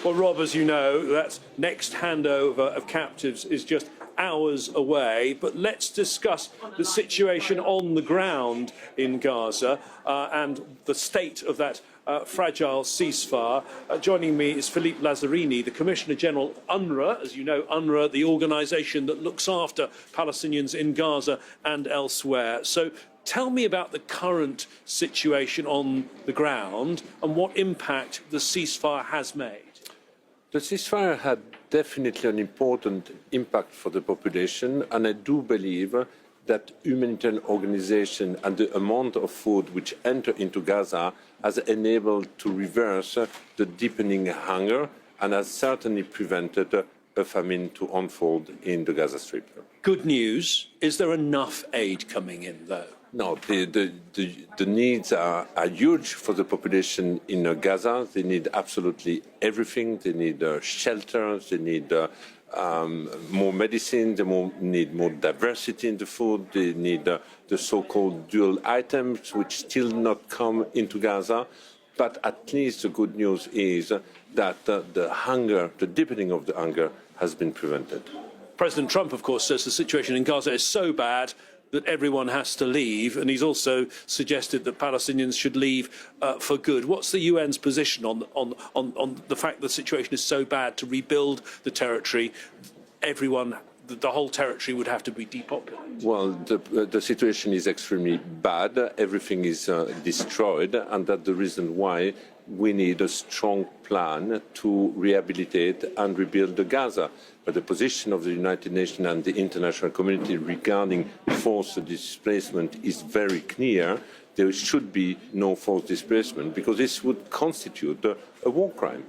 Well, Rob, as you know, that next handover of captives is just hours away. But let's discuss the situation on the ground in Gaza and the state of that fragile ceasefire. Joining me is Philippe Lazzarini, the Commissioner General of UNRWA. As you know, UNRWA, the organisation that looks after Palestinians in Gaza and elsewhere. So tell me about the current situation on the ground and what impact the ceasefire has made. The ceasefire had definitely an important impact for the population, and I do believe that humanitarian organization and the amount of food which enter into Gaza has enabled to reverse the deepening hunger and has certainly prevented a famine to unfold in the Gaza Strip. Good news. Is there enough aid coming in, though? No, the needs are huge for the population in Gaza. They need absolutely everything. They need shelter. They need more medicine. They need more diversity in the food. They need the so-called dual items, which still not come into Gaza. But at least the good news is that the hunger, the deepening of the hunger, has been prevented. President Trump, of course, says the situation in Gaza is so bad that everyone has to leave, and he's also suggested that Palestinians should leave for good. What's the UN's position on the fact the situation is so bad to rebuild the territory? Everyone, the whole territory would have to be depopulated. Well, the situation is extremely bad. Everything is destroyed, and that's the reason why we need a strong plan to rehabilitate and rebuild Gaza. But the position of the United Nations and the international community regarding forced displacement is very clear. There should be no forced displacement because this would constitute a war crime.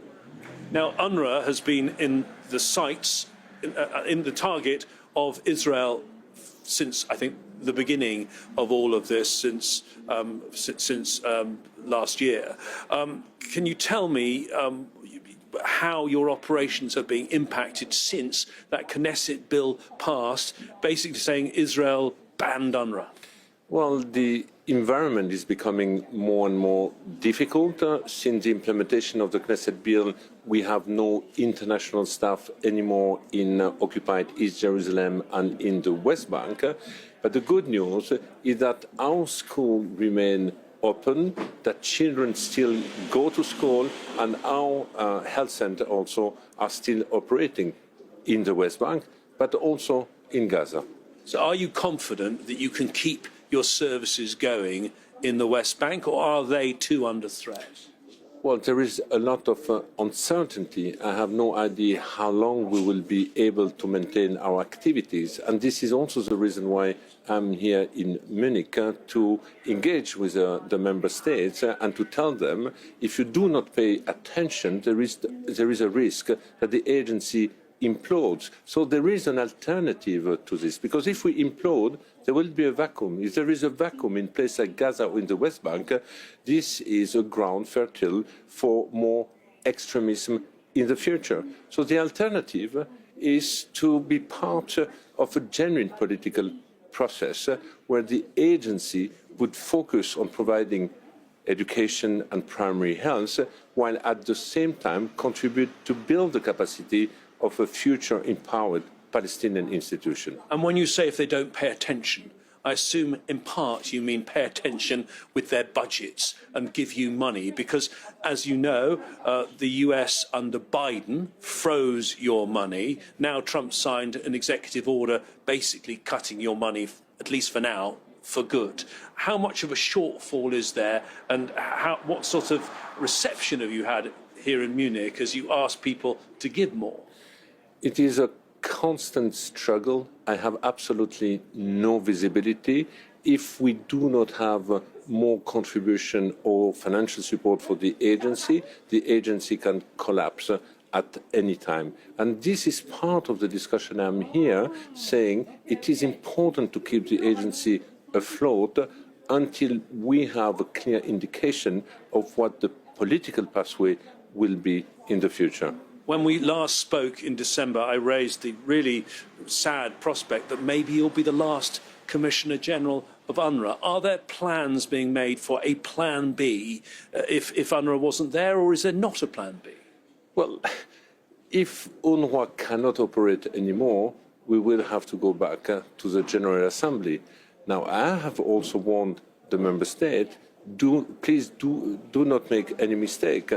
Now, UNRWA has been in the sights, in the target of Israel since, I think, the beginning of all of this, since last year. Can you tell me how your operations are being impacted since that Knesset bill passed, basically saying Israel banned UNRWA? Well, the environment is becoming more and more difficult. Since the implementation of the Knesset bill, we have no international staff anymore in occupied East Jerusalem and in the West Bank. But the good news is that our schools remain open, that children still go to school, and our health centers also are still operating in the West Bank, but also in Gaza. So are you confident that you can keep your services going in the West Bank, or are they too under threat? Well, there is a lot of uncertainty. I have no idea how long we will be able to maintain our activities. And this is also the reason why I'm here in Munich to engage with the member states and to tell them, if you do not pay attention, there is a risk that the agency implodes. So there is an alternative to this, because if we implode, there will be a vacuum. If there is a vacuum in places like Gaza or in the West Bank, this is a ground fertile for more extremism in the future. So the alternative is to be part of a genuine political process where the agency would focus on providing education and primary health, while at the same time contribute to build the capacity of a future empowered Palestinian institution. And when you say if they don't pay attention, I assume in part you mean pay attention with their budgets and give you money, because as you know, the US under Biden froze your money. Now Trump signed an executive order basically cutting your money, at least for now, for good. How much of a shortfall is there, and what sort of reception have you had here in Munich as you ask people to give more? It is a constant struggle. I have absolutely no visibility. If we do not have more contribution or financial support for the agency can collapse at any time. And this is part of the discussion I'm here saying it is important to keep the agency afloat until we have a clear indication of what the political pathway will be in the future. When we last spoke in December, I raised the really sad prospect that maybe you'll be the last Commissioner General of UNRWA. Are there plans being made for a plan B if UNRWA wasn't there, or is there not a plan B? Well, if UNRWA cannot operate anymore, we will have to go back to the General Assembly. Now, I have also warned the member state, please do not make any mistake.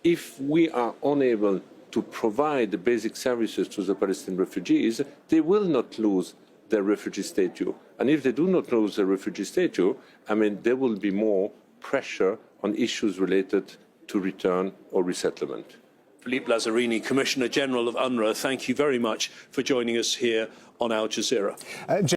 If we are unable to provide the basic services to the Palestinian refugees, they will not lose their refugee status. And if they do not lose their refugee status, I mean, there will be more pressure on issues related to return or resettlement. Philippe Lazzarini, Commissioner General of UNRWA, thank you very much for joining us here on Al Jazeera.